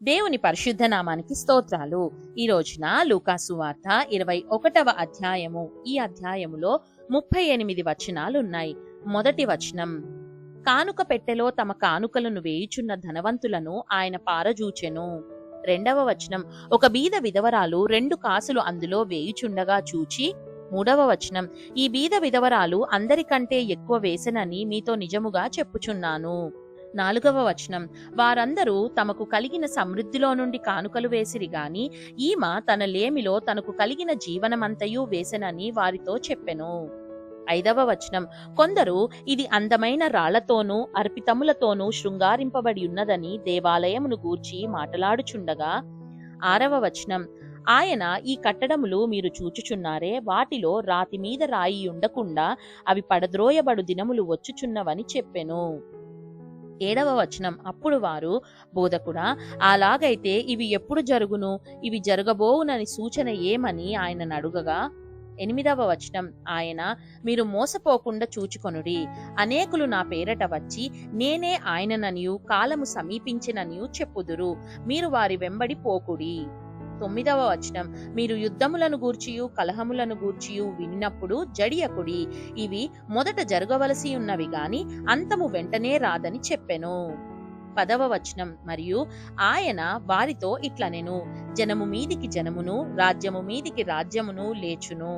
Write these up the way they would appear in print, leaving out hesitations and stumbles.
దేవుని పరిశుద్ధ నామానికి స్తోత్రాలు. ఈ రోజున లూకా సువార్త 21వ అధ్యాయము. ఈ అధ్యాయములో 38 వచనాలున్నాయి. మొదటి వచనం, కానుక పెట్టెలో తమ కానుకలను వేయుచున్న ధనవంతులను ఆయన పారజూచెను. రెండవ వచనం, ఒక బీద విధవరాలు 2 కాసులు అందులో వేయుచుండగా చూచి. మూడవ వచనం, ఈ బీద విధవరాలు అందరికంటే ఎక్కువ వేసెనని మీతో నిజముగా చెప్పుచున్నాను. నాలుగవ వచనం, వారందరూ తమకు కలిగిన సమృద్ధిలో నుండి కానుకలు వేసిరి గాని ఈమె తన లేమిలో తనకు కలిగిన జీవనమంతయు వేసెనని వారితో చెప్పెను. ఐదవ వచనం, కొందరు ఇది అందమైన రాళ్లతోనూ అర్పితములతోనూ శృంగారింపబడి ఉన్నదని దేవాలయమును గూర్చి మాటలాడుచుండగా. ఆరవ వచనం, ఆయన ఈ కట్టడములు మీరు చూచుచున్నారే, వాటిలో రాతి మీద రాయి ఉండకుండా అవి పడద్రోయబడు దినములు వచ్చుచున్నవని చెప్పెను. ఏడవ వచనం, అప్పుడు వారు, బోధకుడా, అలాగైతే ఇవి ఎప్పుడు జరుగును? ఇవి జరగబోవునని సూచన ఏమని ఆయనను అడుగగా. ఎనిమిదవ వచనం, ఆయన, మీరు మోసపోకుండా చూచుకొనుడి. అనేకులు నా పేరట వచ్చి నేనే ఆయనననియు కాలము సమీపించిననియు చెప్పుదురు. మీరు వారి వెంబడి పోకుడి. తొమ్మిదవ వచనం, మీరు యుద్ధములను గూర్చియు కలహములను గూర్చియు వినినప్పుడు జడియకుడి. ఇవి మొదట జరగవలసి ఉన్నవి గాని అంతము వెంటనే రాదని చెప్పెను. పదవ వచనం, మరియు ఆయన వారితో ఇట్లనెను, జనము మీదికి జనమును రాజ్యము మీదికి రాజ్యమును లేచును.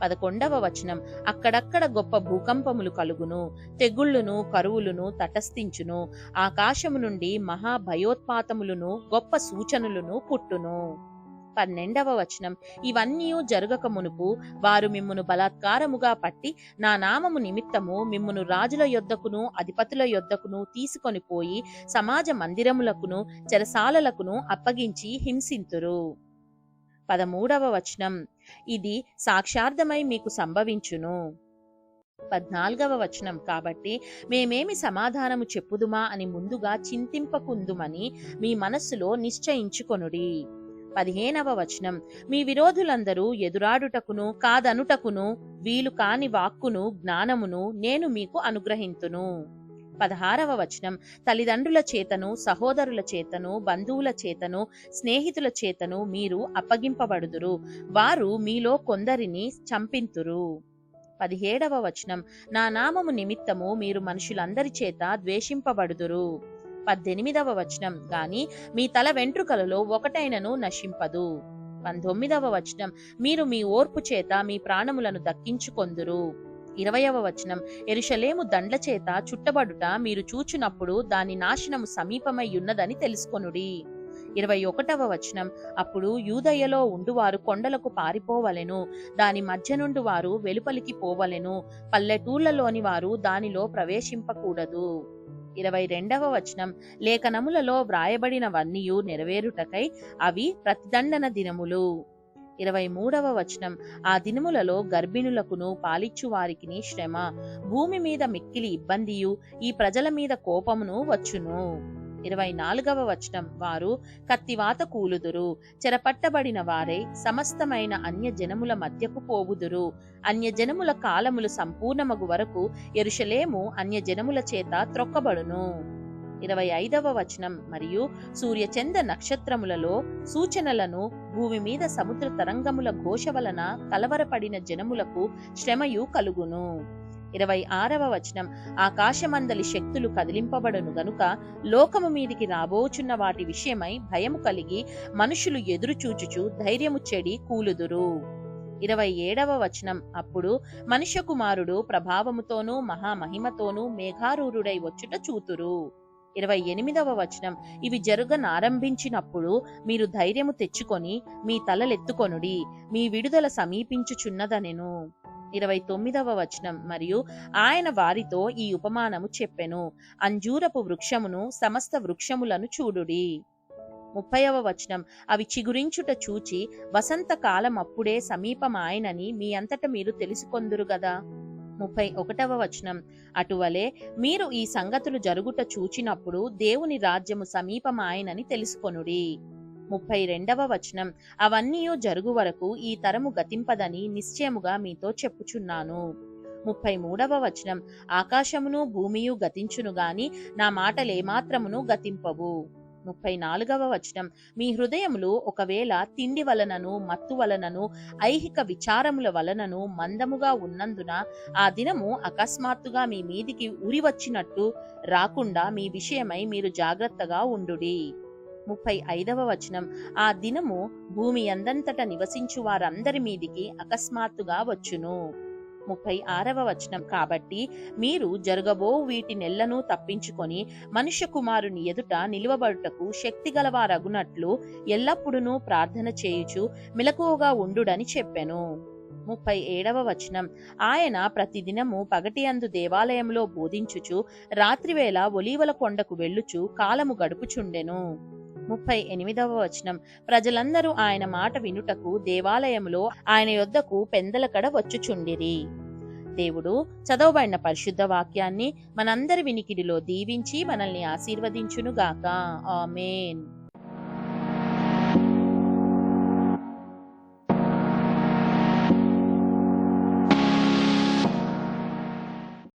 11వ వచనం, అక్కడక్కడ గొప్ప భూకంపములు కలుగును, తెగుళ్ళును కరువులను తటస్థించును, ఆకాశము నుండి మహా భయోత్పాతములను గొప్ప సూచనలను పుట్టును. 12వ వచనం, ఇవన్నీ జరగక మునుపు వారు మిమ్మును బలాత్కారముగా పట్టి నా నామము నిమిత్తము మిమ్మును రాజుల యొద్దకును అధిపతుల యొద్దకును తీసుకొని పోయి సమాజ మందిరములకును చెరసాలలకును అప్పగించి హింసింతురు. 13వ వచనం, ఇది సాక్షార్థమై మీకు సంభవించును. 14వ వచనం, కాబట్టి మేమేమి సమాధానము చెప్పుదుమా అని ముందుగా చింతింపకుందుమని మీ మనస్సులో నిశ్చయించుకొనుడి. 15వ వచనం, మీ విరోధులందరూ ఎదురాడుటకును కాదనుటకును వీలు కాని వాక్కును జ్ఞానమును నేను మీకు అనుగ్రహింతును. 16వ వచనం, తల్లిదండ్రుల చేతను సహోదరుల చేతను బంధువుల చేతను స్నేహితుల చేతను మీరు అప్పగింపబడుదురు. వారు మీలో కొందరిని చంపింతురు. 17వ వచనం, నా నామము నిమిత్తము మీరు మనుషులందరి చేత ద్వేషింపబడుదురు. 18వ వచనం, గాని మీ తల వెంట్రుకలలో ఒకటైనను నశింపదు. 19వ వచనం, మీరు మీ ఓర్పు చేత మీ ప్రాణములను దక్కించుకొందురు. 20వ వచనం, యెరూషలేము దండ్ల చేత చుట్టబడుట మీరు చూచునప్పుడు దాని నాశనము సమీపమై ఉన్నదని తెలుసుకొనుడి. 21వ వచనం, అప్పుడు యూదయలో ఉండువారు కొండలకు పారిపోవలెను, దాని మధ్య నుండి వారు వెలుపలికి పోవలెను, పల్లెటూళ్లలోని వారు దానిలో ప్రవేశింపకూడదు. 22వ వచనం, లేఖనములలో వ్రాయబడినవన్నీయు నెరవేరుటకై అవి ప్రతిదండన దినములు. 23వ వచనం, ఆ దినములలో గర్భిణులకును పాలిచ్చు వారికిని శ్రమ, భూమి మీద మిక్కిలి ఇబ్బందియు ఈ ప్రజల మీద కోపమును వచ్చును. 24వ వచనం, వారు కత్తివాత కూలుదురు, చెరపట్టబడిన వారై సమస్తమైన అన్యజనముల మధ్యకు పోవుదురు. అన్యజనముల కాలములు సంపూర్ణమగు వరకు యెరూషలేము అన్యజనముల చేత త్రొక్కబడును. 25వ వచనం, మరియు సూర్యచంద్ర నక్షత్రములలో సూచనలను భూమి మీద సముద్ర తరంగముల ఘోష వలన కలవరపడిన జనములకు శ్రమయు కలుగును. 26వ వచనం, ఆకాశమందలి శక్తులు కదిలింపబడును గనుక లోకము మీదికి రాబోచున్న వాటి విషయమై భయము కలిగి మనుషులు ఎదురు చూచుచు ధైర్యము చెడి కూలుదురు. 27వ వచనం, అప్పుడు మనుష్య కుమారుడు ప్రభావముతోనూ మహామహిమతోనూ మేఘారూరుడై వచ్చుట చూతురు. 28వ వచనం, ఇవి జరగనారంభించినప్పుడు మీరు ధైర్యము తెచ్చుకొని మీ తలలెత్తుకొనుడి, మీ విడుదల సమీపించుచున్నదనెను. 29వ వచనం, మరియు ఆయన వారితో ఈ ఉపమానము చెప్పెను, అంజూరపు వృక్షమును సమస్త వృక్షములను చూడుడి. 30వ వచనం, అవి చిగురించుట చూచి వసంతకాలం అప్పుడే సమీపమాయనని మీ అంతట మీరు తెలుసుకొందురు గదా. 31వ వచనం, అటువలే మీరు ఈ సంగతులు జరుగుట చూచినప్పుడు దేవుని రాజ్యము సమీపమాయనని తెలుసుకొనుడి. 32వ వచనం, అవన్నీయు జరుగు వరకు ఈ తరము గతింపదని నిశ్చయముగా మీతో చెప్పుచున్నాను. 33వ వచనం, ఆకాశమును భూమియు గతించును గాని నా మాటలేమాత్రమును గతింపవు. 34వ వచనం, మీ హృదయములు ఒకవేళ తిండి వలనను మత్తు వలనను ఐహిక విచారముల వలనను మందముగా ఉన్నందున ఆ దినము అకస్మాత్తుగా మీ మీదికి ఉరి వచ్చినట్టు రాకుండా మీ విషయమై మీరు జాగ్రత్తగా ఉండుడి. 35వ వచనం, ఆ దినము భూమి అందంతట నివసించు వారందరి మీదికి అకస్మాత్తుగా వచ్చును. 36వ వచనం, కాబట్టి మీరు జరగబో వీటినెల్లను తప్పించుకొని మనుష్య కుమారుని ఎదుట నిలువబడుటకు శక్తిగలవారగునట్లు ఎల్లప్పుడూ ప్రార్థన చేయుచు మెలకువగా ఉండుడని చెప్పెను. 37వ వచనం, ఆయన ప్రతిదినము పగటియందు దేవాలయంలో బోధించుచు రాత్రివేళ ఒలీవల కొండకు వెళ్ళుచు కాలము గడుపుచుండెను. 38వ వచనం, ప్రజలందరూ ఆయన మాట వినుటకు దేవాలయములో ఆయన యొద్దకు పెందలకడ వచ్చుచుండిరి. దేవుడు చదవబడిన పరిశుద్ధ వాక్యాన్ని మనందరి వినికిడిలో దీవించి మనల్ని ఆశీర్వదించునుగాక. ఆమేన్.